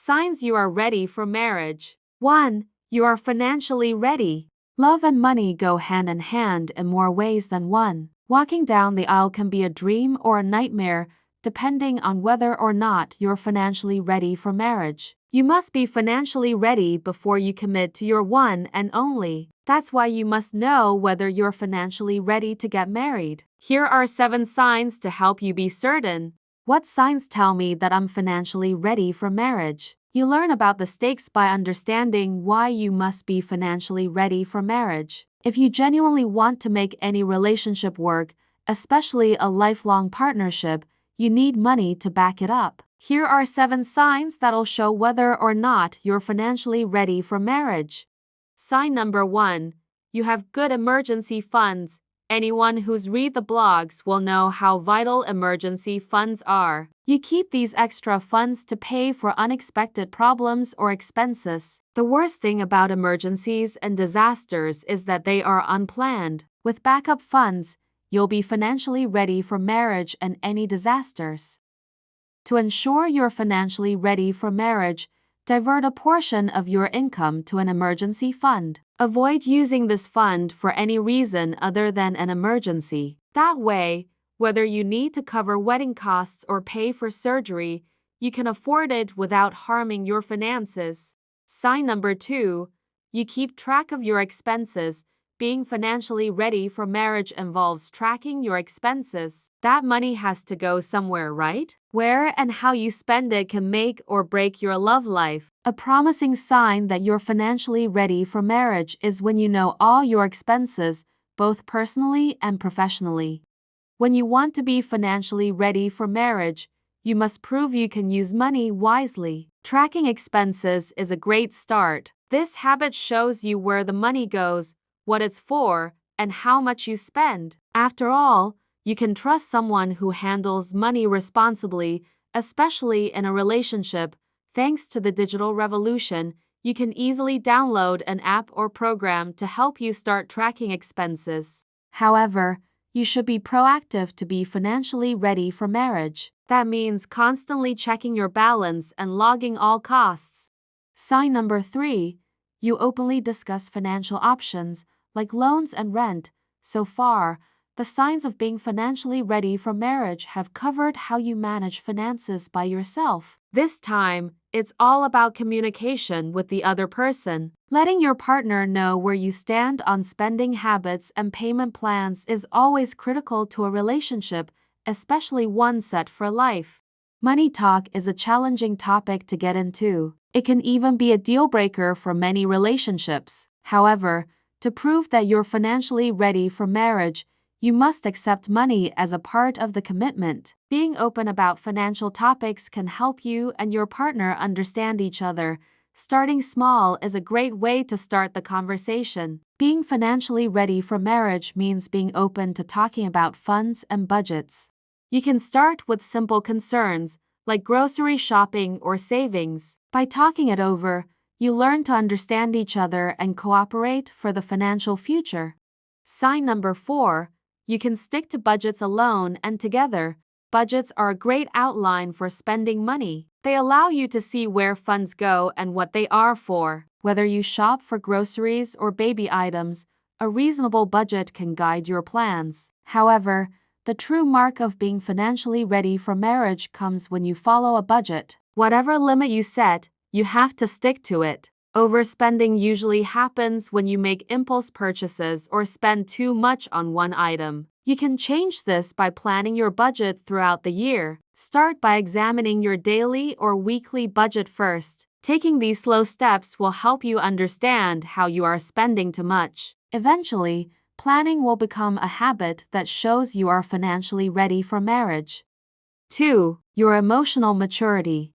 Signs you are ready for marriage. 1. You are financially ready. Love and money go hand in hand in more ways than one. Walking down the aisle can be a dream or a nightmare, depending on whether or not you're financially ready for marriage. You must be financially ready before you commit to your one and only. That's why you must know whether you're financially ready to get married. Here are 7 signs to help you be certain. What signs tell me that I'm financially ready for marriage? You learn about the stakes by understanding why you must be financially ready for marriage. If you genuinely want to make any relationship work, especially a lifelong partnership, you need money to back it up. Here are 7 signs that'll show whether or not you're financially ready for marriage. Sign number 1. You have good emergency funds. Anyone who's read the blogs will know how vital emergency funds are. You keep these extra funds to pay for unexpected problems or expenses. The worst thing about emergencies and disasters is that they are unplanned. With backup funds, you'll be financially ready for marriage and any disasters. To ensure you're financially ready for marriage, divert a portion of your income to an emergency fund. Avoid using this fund for any reason other than an emergency. That way, whether you need to cover wedding costs or pay for surgery, you can afford it without harming your finances. Sign number 2. You keep track of your expenses. Being financially ready for marriage involves tracking your expenses. That money has to go somewhere, right? Where and how you spend it can make or break your love life. A promising sign that you're financially ready for marriage is when you know all your expenses, both personally and professionally. When you want to be financially ready for marriage, you must prove you can use money wisely. Tracking expenses is a great start. This habit shows you where the money goes, what it's for, and how much you spend. After all, you can trust someone who handles money responsibly, especially in a relationship. Thanks to the digital revolution, you can easily download an app or program to help you start tracking expenses. However, you should be proactive to be financially ready for marriage. That means constantly checking your balance and logging all costs. Sign number 3. You openly discuss financial options, like loans and rent. So far, the signs of being financially ready for marriage have covered how you manage finances by yourself. This time, it's all about communication with the other person. Letting your partner know where you stand on spending habits and payment plans is always critical to a relationship, especially one set for life. Money talk is a challenging topic to get into. It can even be a deal breaker for many relationships. However, to prove that you're financially ready for marriage, you must accept money as a part of the commitment. Being open about financial topics can help you and your partner understand each other. Starting small is a great way to start the conversation. Being financially ready for marriage means being open to talking about funds and budgets. You can start with simple concerns, like grocery shopping or savings. By talking it over, you learn to understand each other and cooperate for the financial future. Sign number 4. You can stick to budgets alone and together. Budgets are a great outline for spending money. They allow you to see where funds go and what they are for. Whether you shop for groceries or baby items, a reasonable budget can guide your plans. However, the true mark of being financially ready for marriage comes when you follow a budget. Whatever limit you set, you have to stick to it. Overspending usually happens when you make impulse purchases or spend too much on one item. You can change this by planning your budget throughout the year. Start by examining your daily or weekly budget first. Taking these slow steps will help you understand how you are spending too much. Eventually, planning will become a habit that shows you are financially ready for marriage. 2. Your emotional maturity.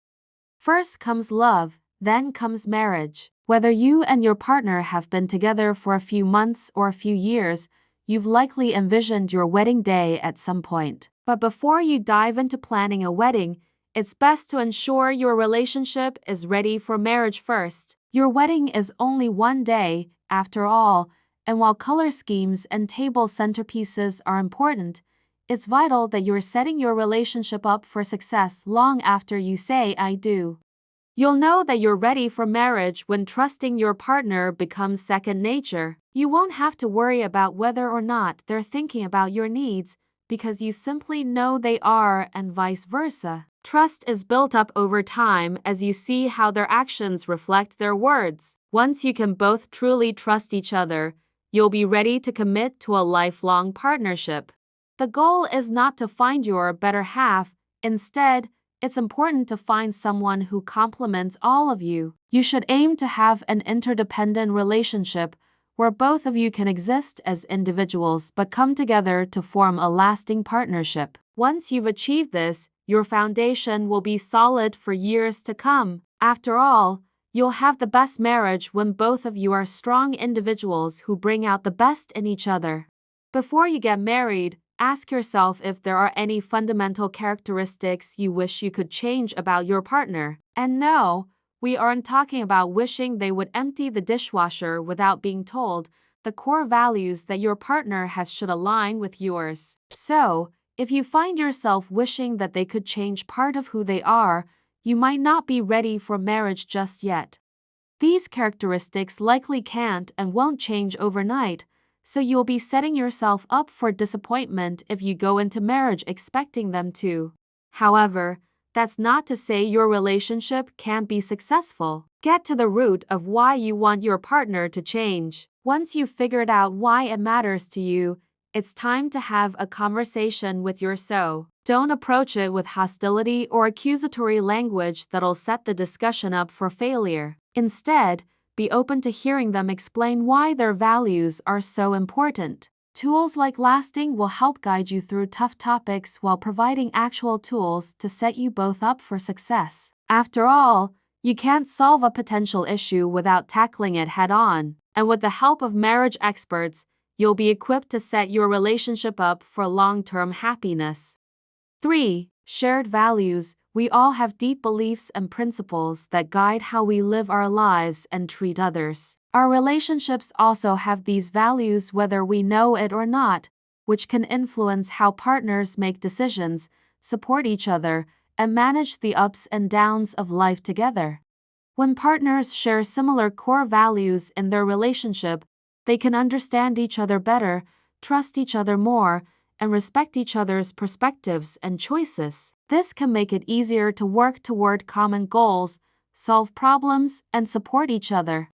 First comes love, then comes marriage. Whether you and your partner have been together for a few months or a few years, you've likely envisioned your wedding day at some point. But before you dive into planning a wedding, it's best to ensure your relationship is ready for marriage first. Your wedding is only one day, after all, and while color schemes and table centerpieces are important, it's vital that you're setting your relationship up for success long after you say "I do." You'll know that you're ready for marriage when trusting your partner becomes second nature. You won't have to worry about whether or not they're thinking about your needs, because you simply know they are, and vice versa. Trust is built up over time as you see how their actions reflect their words. Once you can both truly trust each other, you'll be ready to commit to a lifelong partnership. The goal is not to find your better half. Instead, it's important to find someone who complements all of you. You should aim to have an interdependent relationship where both of you can exist as individuals but come together to form a lasting partnership. Once you've achieved this, your foundation will be solid for years to come. After all, you'll have the best marriage when both of you are strong individuals who bring out the best in each other. Before you get married, ask yourself if there are any fundamental characteristics you wish you could change about your partner. And no, we aren't talking about wishing they would empty the dishwasher without being told. The core values that your partner has should align with yours. So, if you find yourself wishing that they could change part of who they are, you might not be ready for marriage just yet. These characteristics likely can't and won't change overnight, so you'll be setting yourself up for disappointment if you go into marriage expecting them to. However, that's not to say your relationship can't be successful. Get to the root of why you want your partner to change. Once you've figured out why it matters to you, it's time to have a conversation with your so. Don't approach it with hostility or accusatory language that'll set the discussion up for failure. Instead, be open to hearing them explain why their values are so important. Tools like Lasting will help guide you through tough topics while providing actual tools to set you both up for success. After all, you can't solve a potential issue without tackling it head-on, and with the help of marriage experts, you'll be equipped to set your relationship up for long-term happiness. 3. Shared values. We all have deep beliefs and principles that guide how we live our lives and treat others. Our relationships also have these values whether we know it or not, which can influence how partners make decisions, support each other, and manage the ups and downs of life together. When partners share similar core values in their relationship, they can understand each other better, trust each other more, and respect each other's perspectives and choices. This can make it easier to work toward common goals, solve problems, and support each other.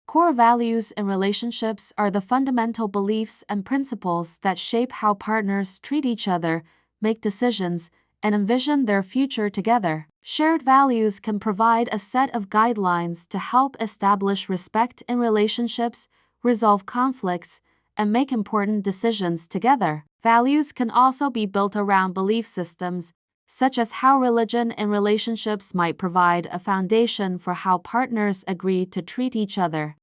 Core values in relationships are the fundamental beliefs and principles that shape how partners treat each other, make decisions, and envision their future together. Shared values can provide a set of guidelines to help establish respect in relationships, resolve conflicts, and make important decisions together. Values can also be built around belief systems, such as how religion in relationships might provide a foundation for how partners agree to treat each other.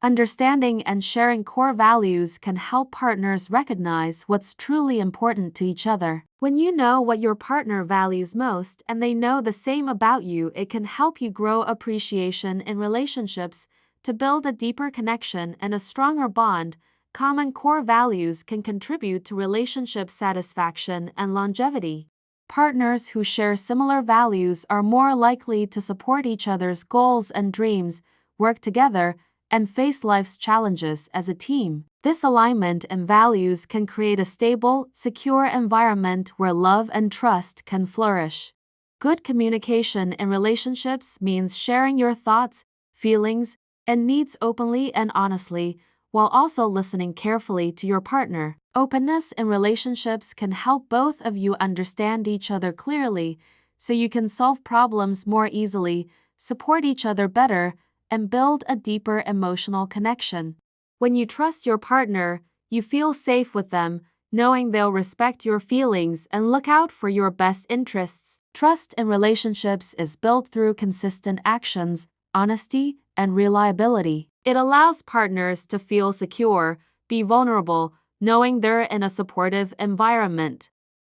Understanding and sharing core values can help partners recognize what's truly important to each other. When you know what your partner values most and they know the same about you, it can help you grow appreciation in relationships. To build a deeper connection and a stronger bond, common core values can contribute to relationship satisfaction and longevity. Partners who share similar values are more likely to support each other's goals and dreams, work together, and face life's challenges as a team. This alignment in values can create a stable, secure environment where love and trust can flourish. Good communication in relationships means sharing your thoughts, feelings, and needs openly and honestly, while also listening carefully to your partner. Openness in relationships can help both of you understand each other clearly, so you can solve problems more easily, support each other better, and build a deeper emotional connection. When you trust your partner, you feel safe with them, knowing they'll respect your feelings and look out for your best interests. Trust in relationships is built through consistent actions, honesty, and reliability. It allows partners to feel secure, be vulnerable, knowing they're in a supportive environment.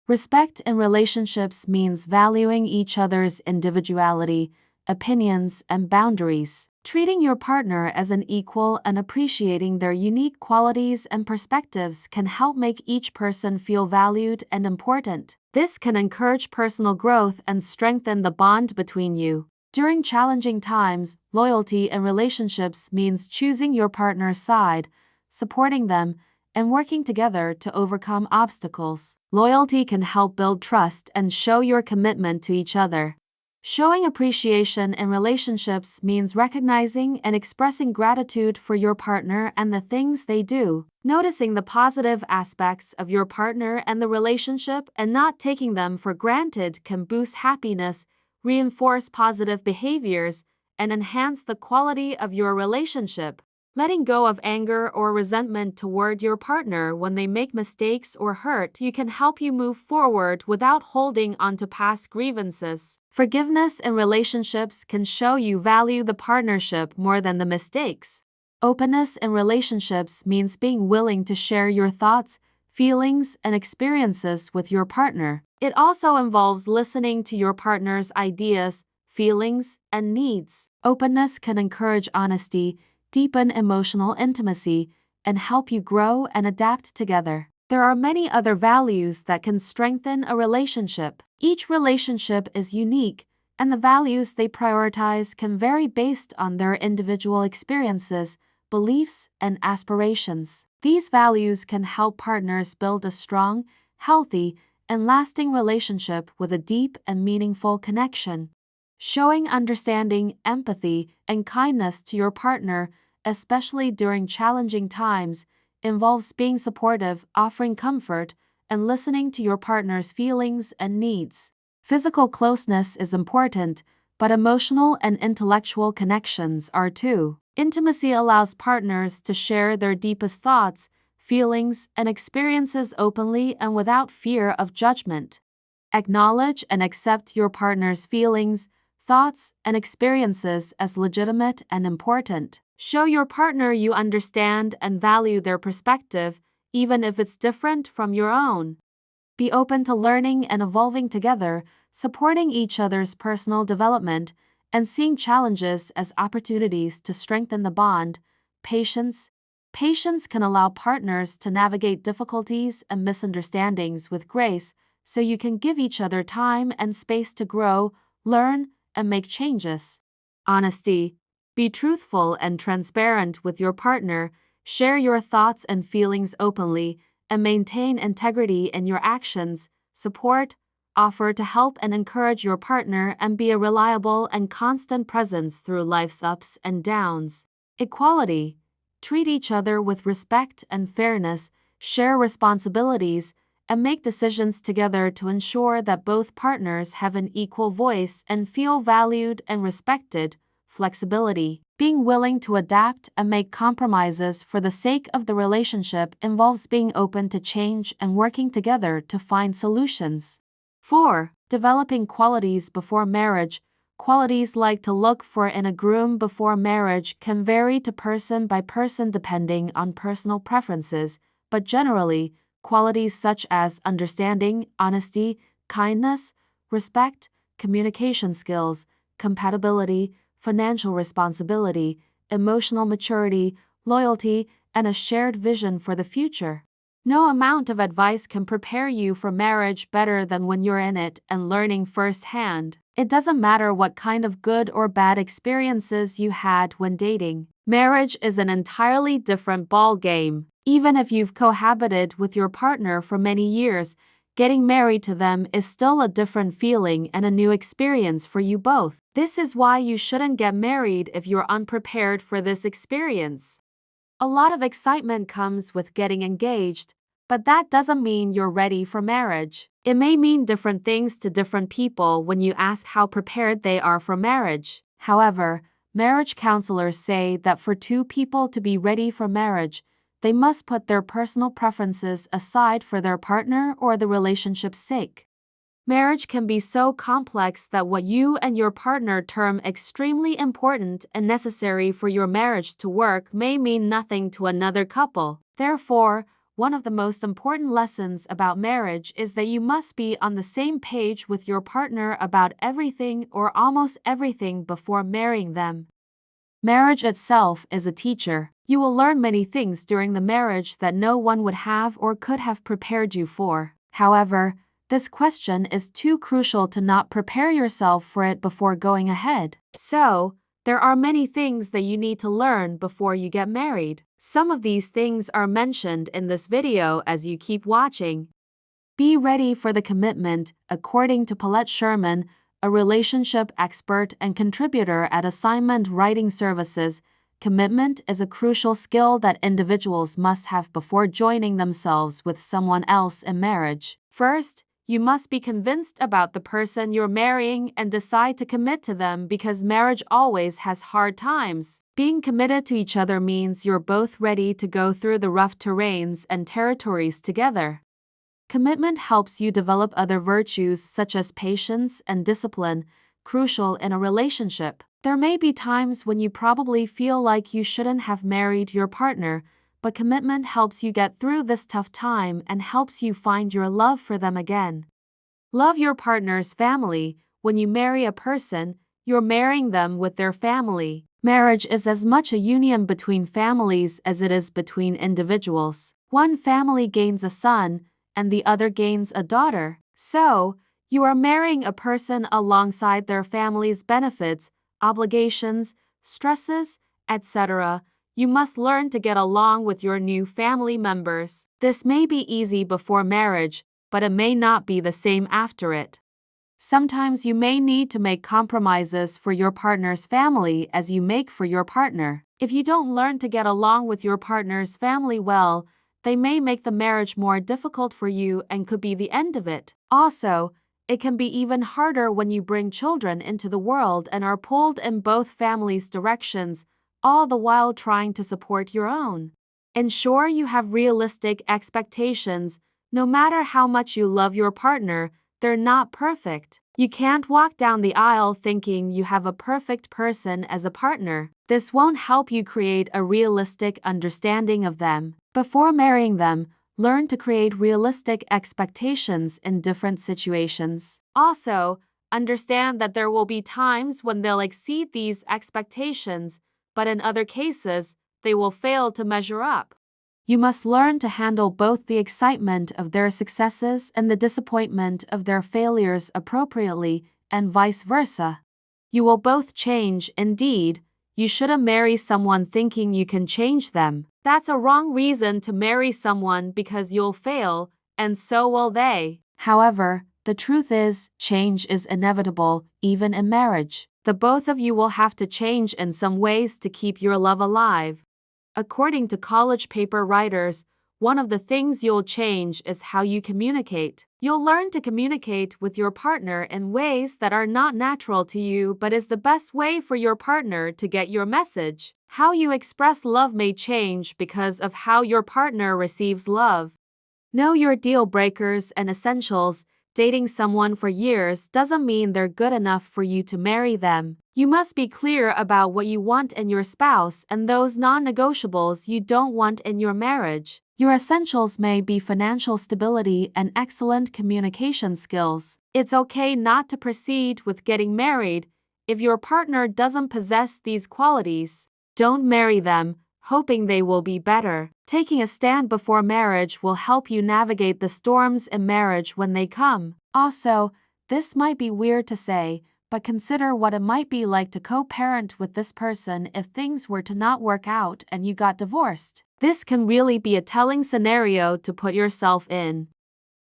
Respect in relationships means valuing each other's individuality, opinions, and boundaries. Treating your partner as an equal and appreciating their unique qualities and perspectives can help make each person feel valued and important. This can encourage personal growth and strengthen the bond between you. During challenging times, loyalty in relationships means choosing your partner's side, supporting them, and working together to overcome obstacles. Loyalty can help build trust and show your commitment to each other. Showing appreciation in relationships means recognizing and expressing gratitude for your partner and the things they do. Noticing the positive aspects of your partner and the relationship and not taking them for granted can boost happiness, reinforce positive behaviors, and enhance the quality of your relationship. Letting go of anger or resentment toward your partner when they make mistakes or hurt you can help you move forward without holding onto past grievances. Forgiveness in relationships can show you value the partnership more than the mistakes. Openness in relationships means being willing to share your thoughts, feelings, and experiences with your partner. It also involves listening to your partner's ideas, feelings, and needs. Openness can encourage honesty, deepen emotional intimacy, and help you grow and adapt together. There are many other values that can strengthen a relationship. Each relationship is unique, and the values they prioritize can vary based on their individual experiences, beliefs, and aspirations. These values can help partners build a strong, healthy, and lasting relationship with a deep and meaningful connection. Showing understanding, empathy, and kindness to your partner, especially during challenging times, involves being supportive, offering comfort, and listening to your partner's feelings and needs. Physical closeness is important, but emotional and intellectual connections are too. Intimacy allows partners to share their deepest thoughts, feelings, and experiences openly and without fear of judgment. Acknowledge and accept your partner's feelings, thoughts, and experiences as legitimate and important. Show your partner you understand and value their perspective, even if it's different from your own. Be open to learning and evolving together, supporting each other's personal development, and seeing challenges as opportunities to strengthen the bond. Patience can allow partners to navigate difficulties and misunderstandings with grace, so you can give each other time and space to grow, learn, and make changes. Honesty. Be truthful and transparent with your partner, share your thoughts and feelings openly, and maintain integrity in your actions. Support. Offer to help and encourage your partner and be a reliable and constant presence through life's ups and downs. Equality. Treat each other with respect and fairness, share responsibilities, and make decisions together to ensure that both partners have an equal voice and feel valued and respected. Flexibility. Being willing to adapt and make compromises for the sake of the relationship involves being open to change and working together to find solutions. 4. Developing qualities before marriage. Qualities like to look for in a groom before marriage can vary to person by person depending on personal preferences, but generally, qualities such as understanding, honesty, kindness, respect, communication skills, compatibility, financial responsibility, emotional maturity, loyalty, and a shared vision for the future. No amount of advice can prepare you for marriage better than when you're in it and learning firsthand. It doesn't matter what kind of good or bad experiences you had when dating. Marriage is an entirely different ball game. Even if you've cohabited with your partner for many years, getting married to them is still a different feeling and a new experience for you both. This is why you shouldn't get married if you're unprepared for this experience. A lot of excitement comes with getting engaged, but that doesn't mean you're ready for marriage. It may mean different things to different people when you ask how prepared they are for marriage. However, marriage counselors say that for two people to be ready for marriage, they must put their personal preferences aside for their partner or the relationship's sake. Marriage can be so complex that what you and your partner term extremely important and necessary for your marriage to work may mean nothing to another couple. Therefore, one of the most important lessons about marriage is that you must be on the same page with your partner about everything or almost everything before marrying them. Marriage itself is a teacher. You will learn many things during the marriage that no one would have or could have prepared you for. However, This question is too crucial to not prepare yourself for it before going ahead. So, there are many things that you need to learn before you get married. Some of these things are mentioned in this video as you keep watching. Be ready for the commitment. According to Paulette Sherman, a relationship expert and contributor at Assignment Writing Services, commitment is a crucial skill that individuals must have before joining themselves with someone else in marriage. First, you must be convinced about the person you're marrying and decide to commit to them because marriage always has hard times. Being committed to each other means you're both ready to go through the rough terrains and territories together. Commitment helps you develop other virtues such as patience and discipline, crucial in a relationship. There may be times when you probably feel like you shouldn't have married your partner, but commitment helps you get through this tough time and helps you find your love for them again. Love your partner's family. When you marry a person, you're marrying them with their family. Marriage is as much a union between families as it is between individuals. One family gains a son, and the other gains a daughter. So, you are marrying a person alongside their family's benefits, obligations, stresses, etc. You must learn to get along with your new family members. This may be easy before marriage, but it may not be the same after it. Sometimes you may need to make compromises for your partner's family as you make for your partner. If you don't learn to get along with your partner's family well, they may make the marriage more difficult for you and could be the end of it. Also, it can be even harder when you bring children into the world and are pulled in both families' directions, all the while trying to support your own. Ensure you have realistic expectations. No matter how much you love your partner, they're not perfect. You can't walk down the aisle thinking you have a perfect person as a partner. This won't help you create a realistic understanding of them. Before marrying them, learn to create realistic expectations in different situations. Also, understand that there will be times when they'll exceed these expectations, but in other cases, they will fail to measure up. You must learn to handle both the excitement of their successes and the disappointment of their failures appropriately, and vice versa. You will both change. Indeed, you shouldn't marry someone thinking you can change them. That's a wrong reason to marry someone because you'll fail, and so will they. However, the truth is, change is inevitable, even in marriage. The both of you will have to change in some ways to keep your love alive. According to college paper writers, one of the things you'll change is how you communicate. You'll learn to communicate with your partner in ways that are not natural to you but is the best way for your partner to get your message. How you express love may change because of how your partner receives love. Know your deal breakers and essentials. Dating someone for years doesn't mean they're good enough for you to marry them. You must be clear about what you want in your spouse and those non-negotiables you don't want in your marriage. Your essentials may be financial stability and excellent communication skills. It's okay not to proceed with getting married if your partner doesn't possess these qualities. Don't marry them, hoping they will be better. Taking a stand before marriage will help you navigate the storms in marriage when they come. Also, this might be weird to say, but consider what it might be like to co-parent with this person if things were to not work out and you got divorced. This can really be a telling scenario to put yourself in.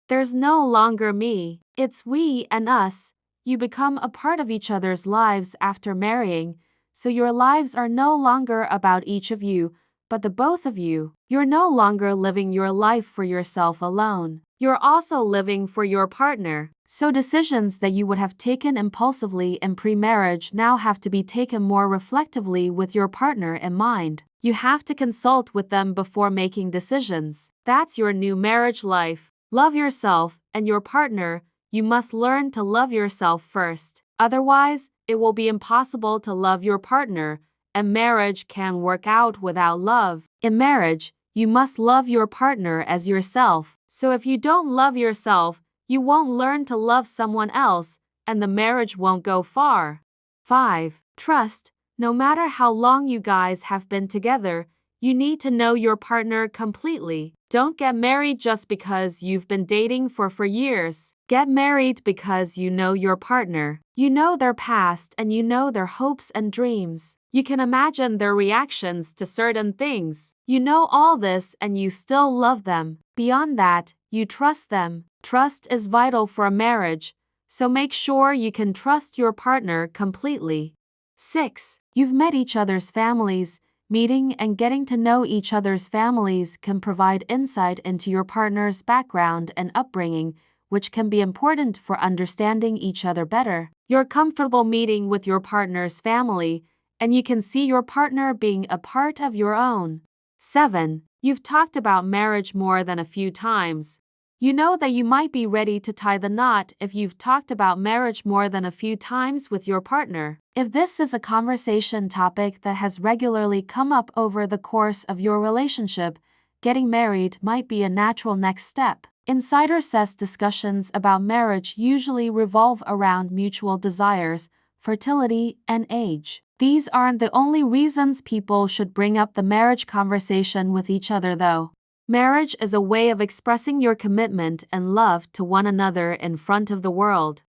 There's no longer me, it's we and us. You become a part of each other's lives after marrying, so your lives are no longer about each of you, but the both of you. You're no longer living your life for yourself alone. You're also living for your partner. So decisions that you would have taken impulsively in pre-marriage now have to be taken more reflectively with your partner in mind. You have to consult with them before making decisions. That's your new marriage life. Love yourself and your partner. You must learn to love yourself first. Otherwise, it will be impossible to love your partner, and marriage can work out without love. In marriage, you must love your partner as yourself. So if you don't love yourself, you won't learn to love someone else, and the marriage won't go far. 5. Trust. No matter how long you guys have been together, you need to know your partner completely. Don't get married just because you've been dating for years. Get married because you know your partner. You know their past and you know their hopes and dreams. You can imagine their reactions to certain things. You know all this and you still love them. Beyond that, you trust them. Trust is vital for a marriage, so make sure you can trust your partner completely. 6. You've met each other's families. Meeting and getting to know each other's families can provide insight into your partner's background and upbringing, which can be important for understanding each other better. You're comfortable meeting with your partner's family, and you can see your partner being a part of your own. 7. You've talked about marriage more than a few times. You know that you might be ready to tie the knot if you've talked about marriage more than a few times with your partner. If this is a conversation topic that has regularly come up over the course of your relationship, getting married might be a natural next step. Insider says discussions about marriage usually revolve around mutual desires, fertility, and age. These aren't the only reasons people should bring up the marriage conversation with each other, though. Marriage is a way of expressing your commitment and love to one another in front of the world.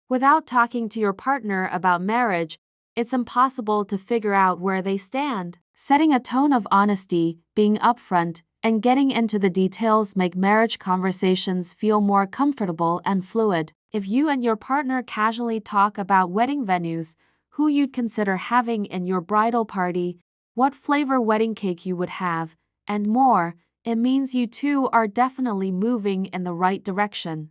Without talking to your partner about marriage, it's impossible to figure out where they stand. Setting a tone of honesty, being upfront, and getting into the details make marriage conversations feel more comfortable and fluid. If you and your partner casually talk about wedding venues, who you'd consider having in your bridal party, what flavor wedding cake you would have, and more, it means you two are definitely moving in the right direction.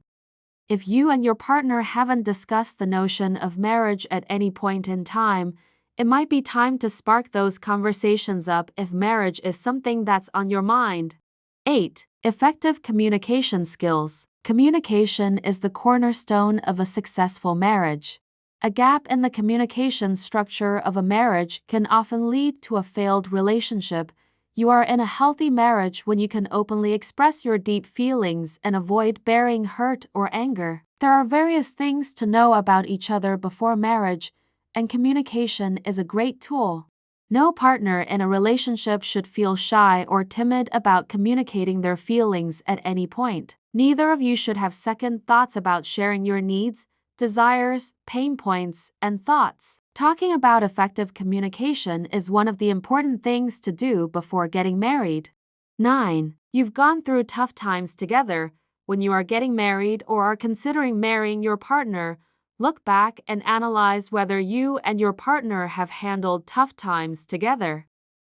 If you and your partner haven't discussed the notion of marriage at any point in time, it might be time to spark those conversations up if marriage is something that's on your mind. 8. Effective communication skills. Communication is the cornerstone of a successful marriage. A gap in the communication structure of a marriage can often lead to a failed relationship. You are in a healthy marriage when you can openly express your deep feelings and avoid bearing hurt or anger. There are various things to know about each other before marriage, and communication is a great tool. No partner in a relationship should feel shy or timid about communicating their feelings at any point. Neither of you should have second thoughts about sharing your needs, desires, pain points, and thoughts. Talking about effective communication is one of the important things to do before getting married. 9. You've gone through tough times together. When you are getting married or are considering marrying your partner, look back and analyze whether you and your partner have handled tough times together.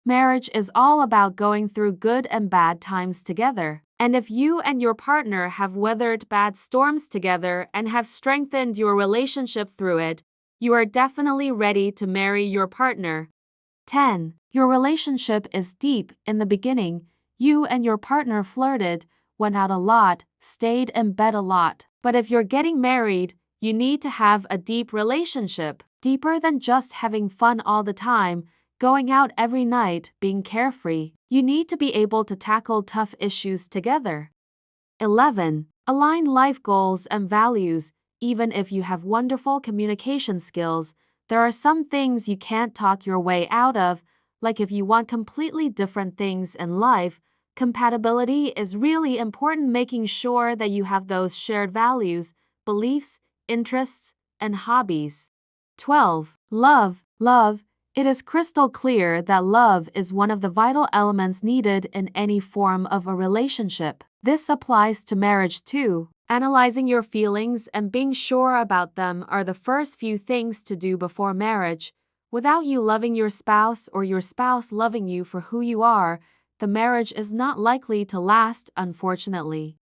Marriage is all about going through good and bad times together. And if you and your partner have weathered bad storms together and have strengthened your relationship through it, you are definitely ready to marry your partner. 10. Your relationship is deep. In the beginning, you and your partner flirted, went out a lot, stayed in bed a lot. But if you're getting married, you need to have a deep relationship, deeper than just having fun all the time, going out every night, being carefree. You need to be able to tackle tough issues together. 11. Align life goals and values. Even if you have wonderful communication skills, there are some things you can't talk your way out of, like if you want completely different things in life. Compatibility is really important, making sure that you have those shared values, beliefs, interests, and hobbies. 12. Love. It is crystal clear that love is one of the vital elements needed in any form of a relationship. This applies to marriage too. Analyzing your feelings and being sure about them are the first few things to do before marriage. Without you loving your spouse or your spouse loving you for who you are, the marriage is not likely to last, unfortunately.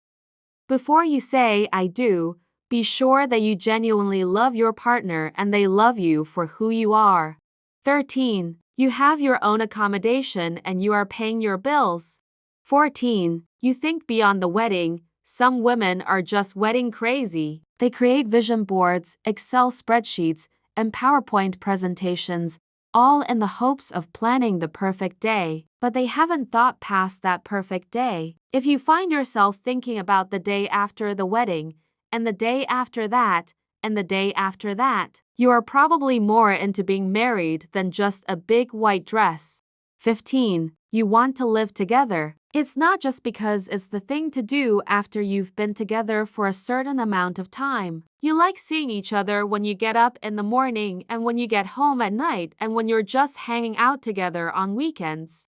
Before you say "I do," be sure that you genuinely love your partner and they love you for who you are. 13. You have your own accommodation and you are paying your bills. 14. You think beyond the wedding. Some women are just wedding crazy. They create vision boards, Excel spreadsheets, and PowerPoint presentations, all in the hopes of planning the perfect day. But they haven't thought past that perfect day. If you find yourself thinking about the day after the wedding, and the day after that, and the day after that, you are probably more into being married than just a big white dress. 15. You want to live together. It's not just because it's the thing to do after you've been together for a certain amount of time. You like seeing each other when you get up in the morning and when you get home at night and when you're just hanging out together on weekends.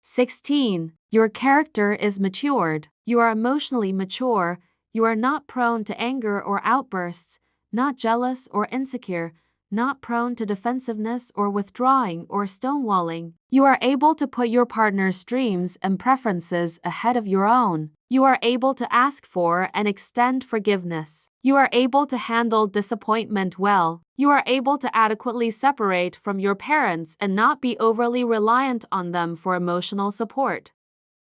16. Your character is matured. You are emotionally mature. You are not prone to anger or outbursts, not jealous or insecure, not prone to defensiveness or withdrawing or stonewalling. You are able to put your partner's dreams and preferences ahead of your own. You are able to ask for and extend forgiveness. You are able to handle disappointment well. You are able to adequately separate from your parents and not be overly reliant on them for emotional support.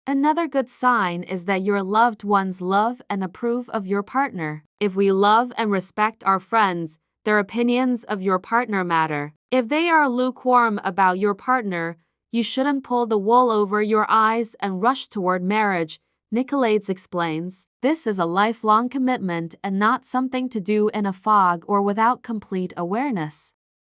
Another good sign is that your loved ones love and approve of your partner. If we love and respect our friends, their opinions of your partner matter. If they are lukewarm about your partner, you shouldn't pull the wool over your eyes and rush toward marriage. Nicolaides explains, this is a lifelong commitment and not something to do in a fog or without complete awareness.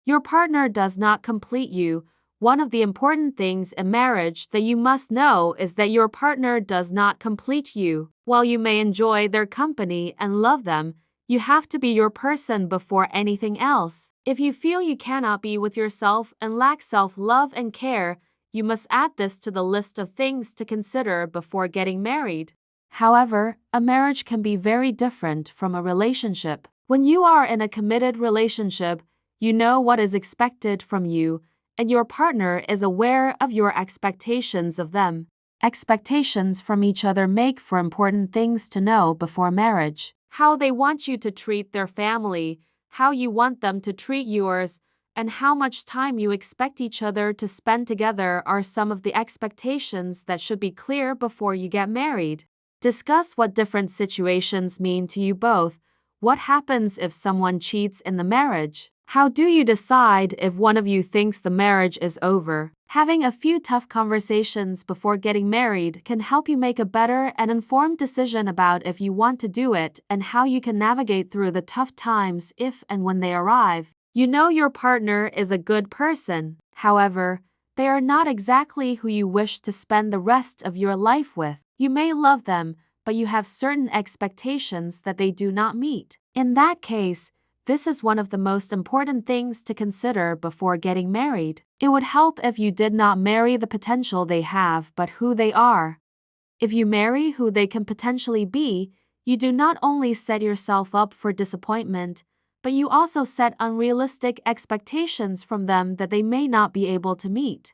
Your partner does not complete you. One of the important things in marriage that you must know is that your partner does not complete you. While you may enjoy their company and love them, you have to be your person before anything else. If you feel you cannot be with yourself and lack self-love and care, you must add this to the list of things to consider before getting married. However, a marriage can be very different from a relationship. When you are in a committed relationship, you know what is expected from you, and your partner is aware of your expectations of them. Expectations from each other make for important things to know before marriage. How they want you to treat their family, how you want them to treat yours, and how much time you expect each other to spend together are some of the expectations that should be clear before you get married. Discuss what different situations mean to you both. What happens if someone cheats in the marriage? How do you decide if one of you thinks the marriage is over? Having a few tough conversations before getting married can help you make a better and informed decision about if you want to do it and how you can navigate through the tough times if and when they arrive. You know your partner is a good person. However, they are not exactly who you wish to spend the rest of your life with. You may love them, but you have certain expectations that they do not meet. In that case, this is one of the most important things to consider before getting married. It would help if you did not marry the potential they have but who they are. If you marry who they can potentially be, you do not only set yourself up for disappointment, but you also set unrealistic expectations from them that they may not be able to meet.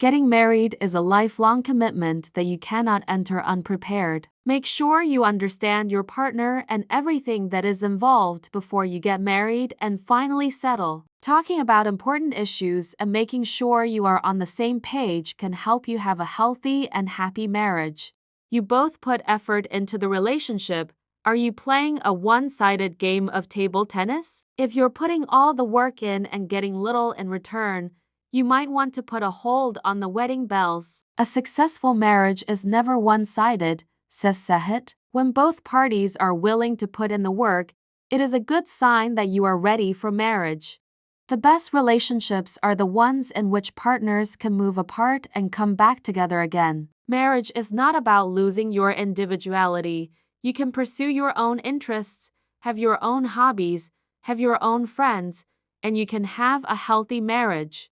Getting married is a lifelong commitment that you cannot enter unprepared. Make sure you understand your partner and everything that is involved before you get married and finally settle. Talking about important issues and making sure you are on the same page can help you have a healthy and happy marriage. You both put effort into the relationship. Are you playing a one-sided game of table tennis? If you're putting all the work in and getting little in return, you might want to put a hold on the wedding bells. A successful marriage is never one-sided, says Sehit. When both parties are willing to put in the work, it is a good sign that you are ready for marriage. The best relationships are the ones in which partners can move apart and come back together again. Marriage is not about losing your individuality. You can pursue your own interests, have your own hobbies, have your own friends, and you can have a healthy marriage.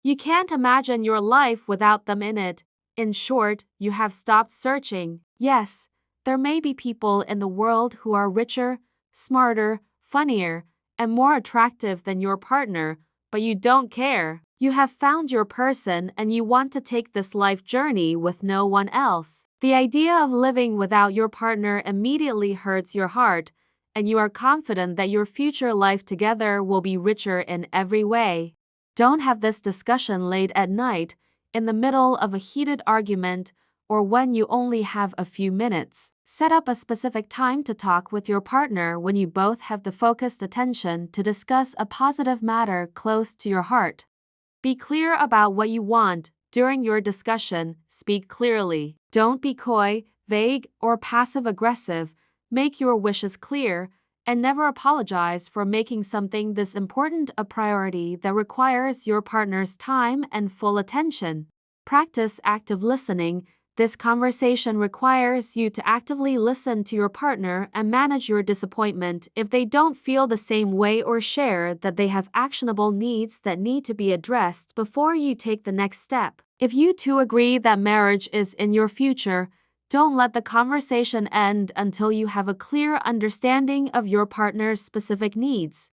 You can't imagine your life without them in it. In short, you have stopped searching. Yes, there may be people in the world who are richer, smarter, funnier, and more attractive than your partner, but you don't care. You have found your person and you want to take this life journey with no one else. The idea of living without your partner immediately hurts your heart, and you are confident that your future life together will be richer in every way. Don't have this discussion late at night, in the middle of a heated argument, or when you only have a few minutes. Set up a specific time to talk with your partner when you both have the focused attention to discuss a positive matter close to your heart. Be clear about what you want. During your discussion, speak clearly. Don't be coy, vague, or passive-aggressive. Make your wishes clear, and never apologize for making something this important a priority that requires your partner's time and full attention. Practice active listening. This conversation requires you to actively listen to your partner and manage your disappointment if they don't feel the same way or share that they have actionable needs that need to be addressed before you take the next step. If you two agree that marriage is in your future, don't let the conversation end until you have a clear understanding of your partner's specific needs.